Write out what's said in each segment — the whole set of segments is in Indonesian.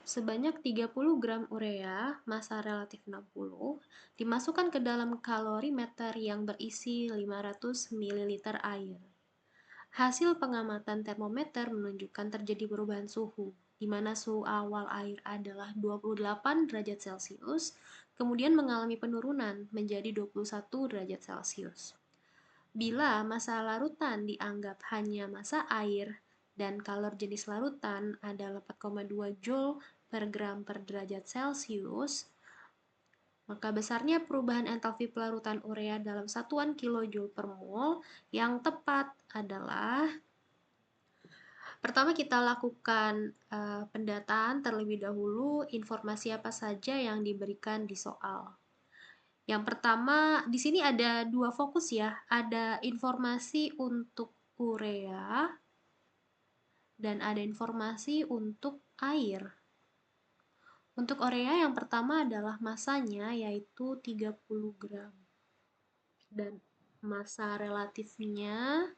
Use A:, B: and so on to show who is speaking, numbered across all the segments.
A: Sebanyak 30 gram urea, massa relatif 60, dimasukkan ke dalam kalorimeter yang berisi 500 ml air. Hasil pengamatan termometer menunjukkan terjadi perubahan suhu, di mana suhu awal air adalah 28 derajat Celcius, kemudian mengalami penurunan menjadi 21 derajat Celcius. Bila massa larutan dianggap hanya massa air dan kalor jenis larutan adalah 4,2 Joule per gram per derajat Celcius, maka besarnya perubahan entalpi pelarutan urea dalam satuan kilojoule per mol yang tepat adalah pertama kita lakukan pendataan terlebih dahulu informasi apa saja yang diberikan di soal. Yang pertama, di sini ada dua fokus ya, ada informasi untuk urea dan ada informasi untuk air. Untuk urea yang pertama adalah massanya yaitu 30 gram. Dan massa relatifnya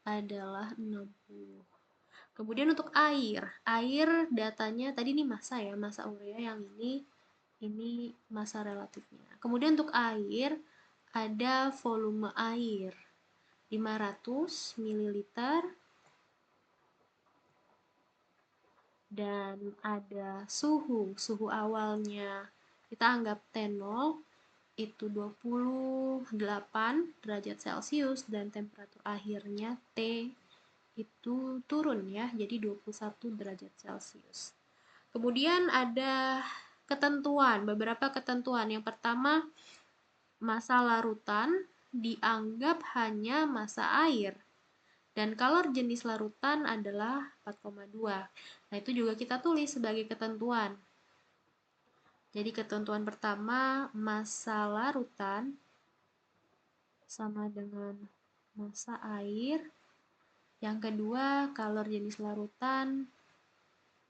A: adalah 60. Kemudian untuk air datanya tadi nih massa ya, massa urea yang ini massa relatifnya. Kemudian untuk air ada volume air 500 ml dan ada suhu awalnya kita anggap T0 itu 28 derajat Celcius dan temperatur akhirnya T itu turun ya, jadi 21 derajat Celcius. Kemudian ada beberapa ketentuan. Yang pertama, massa larutan dianggap hanya massa air. Dan kalor jenis larutan adalah 4,2. Nah, itu juga kita tulis sebagai ketentuan. Jadi ketentuan pertama, massa larutan sama dengan massa air. Yang kedua, kalor jenis larutan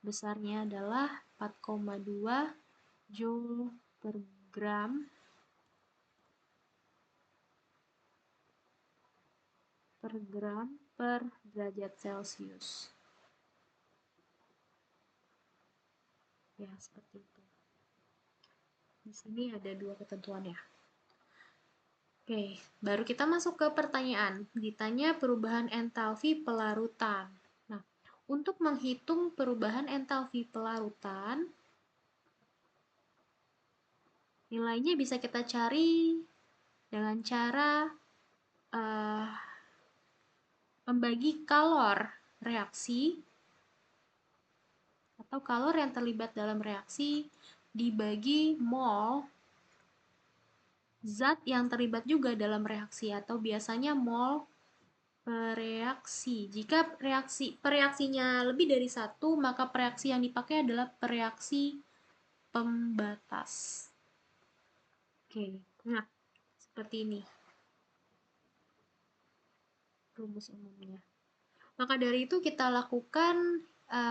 A: besarnya adalah 4,2 Joule per gram per derajat Celcius. Ya, seperti itu. Di sini ada dua ketentuan ya. Oke, baru kita masuk ke pertanyaan. Ditanya perubahan entalpi pelarutan. Nah, untuk menghitung perubahan entalpi pelarutan, nilainya bisa kita cari dengan cara membagi kalor reaksi atau kalor yang terlibat dalam reaksi dibagi mol zat yang terlibat juga dalam reaksi atau biasanya mol per reaksi. Jika pereaksinya lebih dari satu, maka pereaksi yang dipakai adalah pereaksi pembatas. Oke, nah seperti ini rumus umumnya. Maka dari itu kita lakukan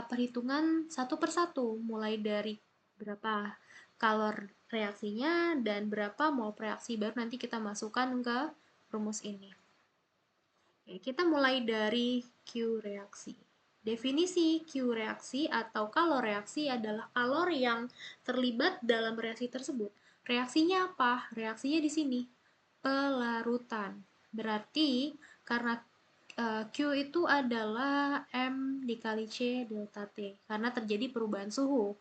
A: perhitungan satu persatu, mulai dari berapa kalor reaksinya dan berapa mol reaksi, baru nanti kita masukkan ke rumus ini. Oke, kita mulai dari Q reaksi. Definisi Q reaksi atau kalor reaksi adalah kalor yang terlibat dalam reaksi tersebut. Reaksinya apa? Reaksinya di sini pelarutan. Berarti karena Q itu adalah M dikali C delta T karena terjadi perubahan suhu.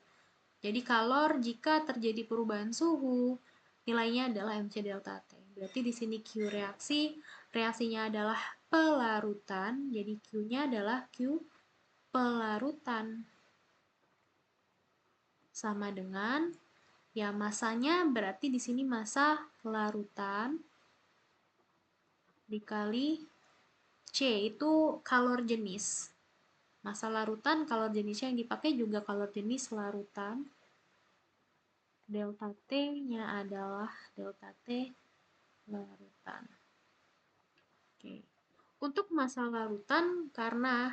A: Jadi kalor jika terjadi perubahan suhu nilainya adalah MC delta T. Berarti di sini Q reaksi, reaksinya adalah pelarutan. Jadi Q-nya adalah Q pelarutan. Sama dengan ya massanya berarti di sini massa larutan dikali C itu kalor jenis. Massa larutan kalor jenisnya yang dipakai juga kalor jenis larutan. Delta T-nya adalah delta T larutan. Oke. Untuk massa larutan karena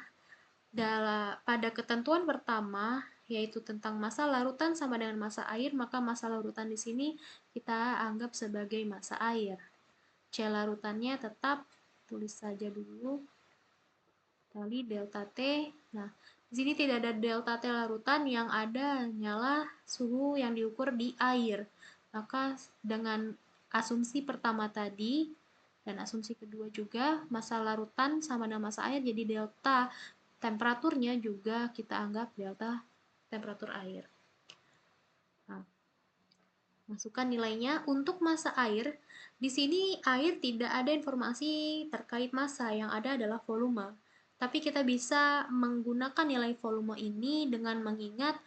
A: pada ketentuan pertama yaitu tentang massa larutan sama dengan massa air, maka massa larutan di sini kita anggap sebagai massa air. C larutannya tetap tulis saja dulu kali delta T. Nah, Di sini tidak ada delta T larutan, yang ada hanyalah suhu yang diukur di air. Maka dengan asumsi pertama tadi dan asumsi kedua juga, massa larutan sama dengan massa air, jadi delta temperaturnya juga kita anggap delta temperatur air. Nah, masukkan nilainya. Untuk massa air, di sini air tidak ada informasi terkait massa, yang ada adalah volume. Tapi kita bisa menggunakan nilai volume ini dengan mengingat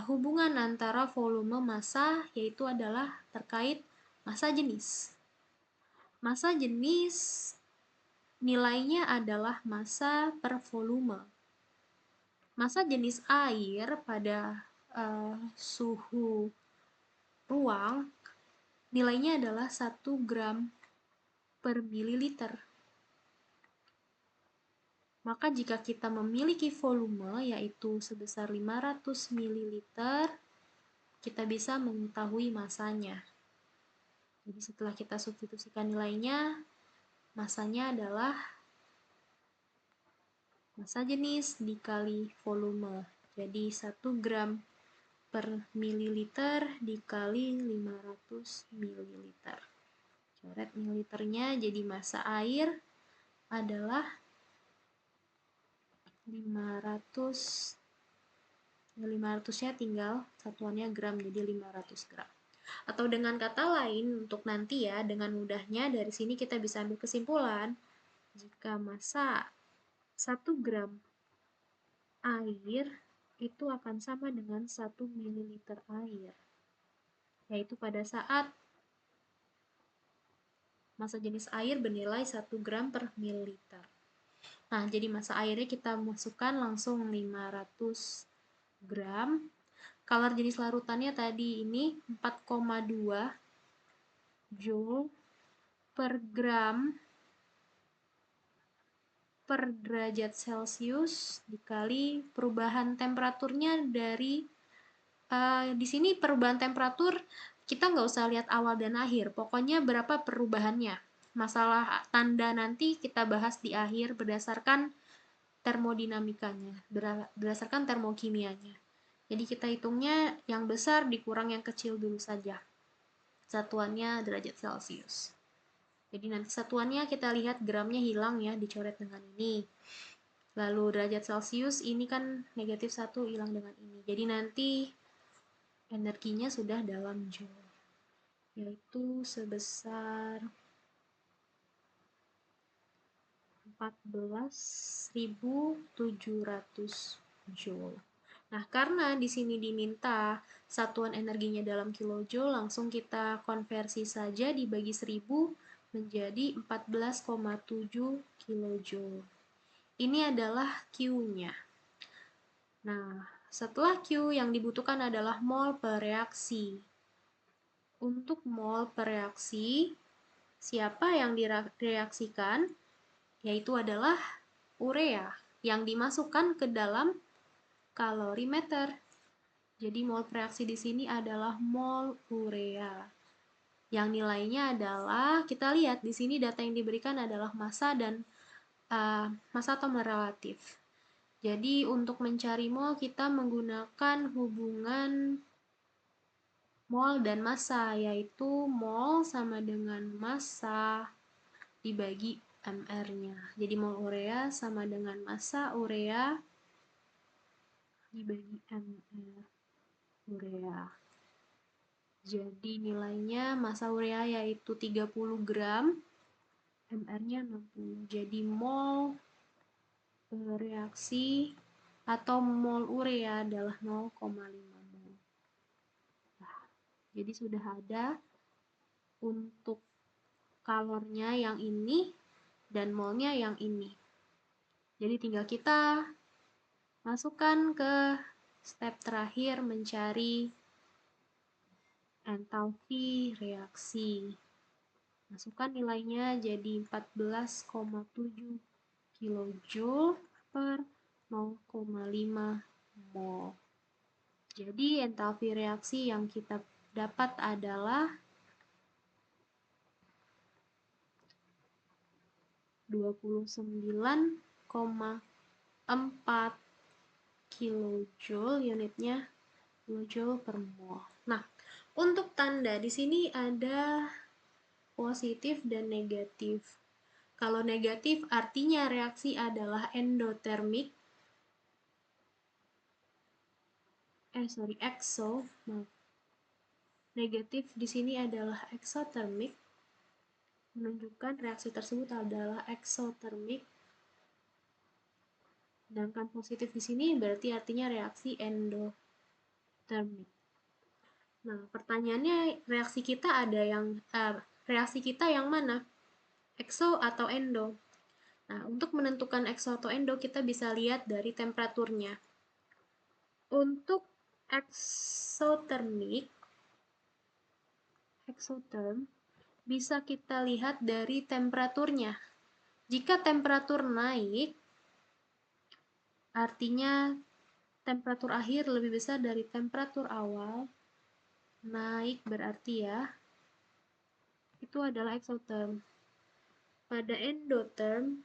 A: hubungan antara volume massa, yaitu adalah terkait massa jenis. Massa jenis nilainya adalah massa per volume. Massa jenis air pada suhu ruang nilainya adalah 1 gram per mililiter. Maka jika kita memiliki volume yaitu sebesar 500 ml, kita bisa mengetahui massanya. Jadi setelah kita substitusikan nilainya, massanya adalah massa jenis dikali volume. Jadi 1 gram per mililiter dikali 500 ml. Coret mililiternya, jadi massa air adalah 500, 500-nya tinggal satuannya gram, jadi 500 gram. Atau dengan kata lain, untuk nanti ya, dengan mudahnya dari sini kita bisa ambil kesimpulan, jika massa 1 gram air itu akan sama dengan 1 mililiter air, yaitu pada saat massa jenis air bernilai 1 gram per mililiter. Nah, jadi massa airnya kita masukkan langsung 500 gram. Kalor jenis larutannya tadi ini 4,2 joule per gram per derajat Celcius dikali perubahan temperaturnya dari di sini perubahan temperatur kita nggak usah lihat awal dan akhir, pokoknya berapa perubahannya. Masalah tanda nanti kita bahas di akhir berdasarkan termodinamikanya, berdasarkan termokimianya. Jadi kita hitungnya yang besar dikurang yang kecil dulu saja. Satuannya derajat Celcius. Jadi nanti satuannya kita lihat gramnya hilang ya, dicoret dengan ini. Lalu derajat Celcius ini kan negatif 1 hilang dengan ini. Jadi nanti energinya sudah dalam joule, yaitu sebesar 14.700 joule. Nah, karena di sini diminta satuan energinya dalam kilojoule, langsung kita konversi saja dibagi 1000 menjadi 14,7 kilojoule. Ini adalah Q-nya. Nah, setelah Q yang dibutuhkan adalah mol per reaksi. Untuk mol per reaksi, siapa yang direaksikan? Yaitu adalah urea yang dimasukkan ke dalam kalorimeter. Jadi mol reaksi di sini adalah mol urea. Yang nilainya adalah, kita lihat di sini data yang diberikan adalah massa dan massa atom relatif. Jadi untuk mencari mol kita menggunakan hubungan mol dan massa, yaitu mol sama dengan massa dibagi mR-nya. Jadi mol urea sama dengan massa urea dibagi mR urea. Jadi nilainya massa urea yaitu 30 gram, mR-nya 60. Jadi mol reaksi atau mol urea adalah 0,5 mol. Nah, jadi sudah ada untuk kalornya yang ini dan molnya yang ini. Jadi tinggal kita masukkan ke step terakhir mencari entalpi reaksi. Masukkan nilainya jadi 14,7 kilojoule per 0,5 mol. Jadi entalpi reaksi yang kita dapat adalah 29,4 kilojoule, unitnya kilojoule per mol. Nah, untuk tanda di sini ada positif dan negatif. Kalau negatif artinya reaksi adalah endotermik. Exo. Negatif di sini adalah exothermic, menunjukkan reaksi tersebut adalah exothermic. Sedangkan positif di sini berarti artinya reaksi endothermic. Nah, pertanyaannya reaksi kita yang mana? Exo atau endo? Nah, untuk menentukan exo atau endo kita bisa lihat dari temperaturnya. Untuk exotherm bisa kita lihat dari temperaturnya. Jika temperatur naik, artinya temperatur akhir lebih besar dari temperatur awal. Naik berarti ya, itu adalah exotherm. Pada endotherm,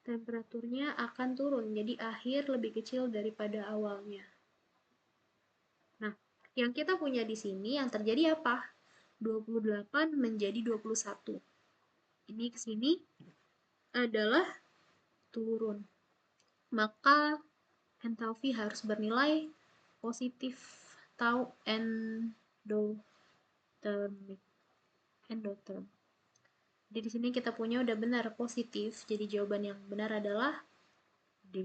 A: temperaturnya akan turun, jadi akhir lebih kecil daripada awalnya. Nah, yang kita punya di sini yang terjadi apa? 28 menjadi 21. Ini ke sini adalah turun. Maka entalpi harus bernilai positif atau endotherm. Jadi di sini kita punya udah benar positif, jadi jawaban yang benar adalah D.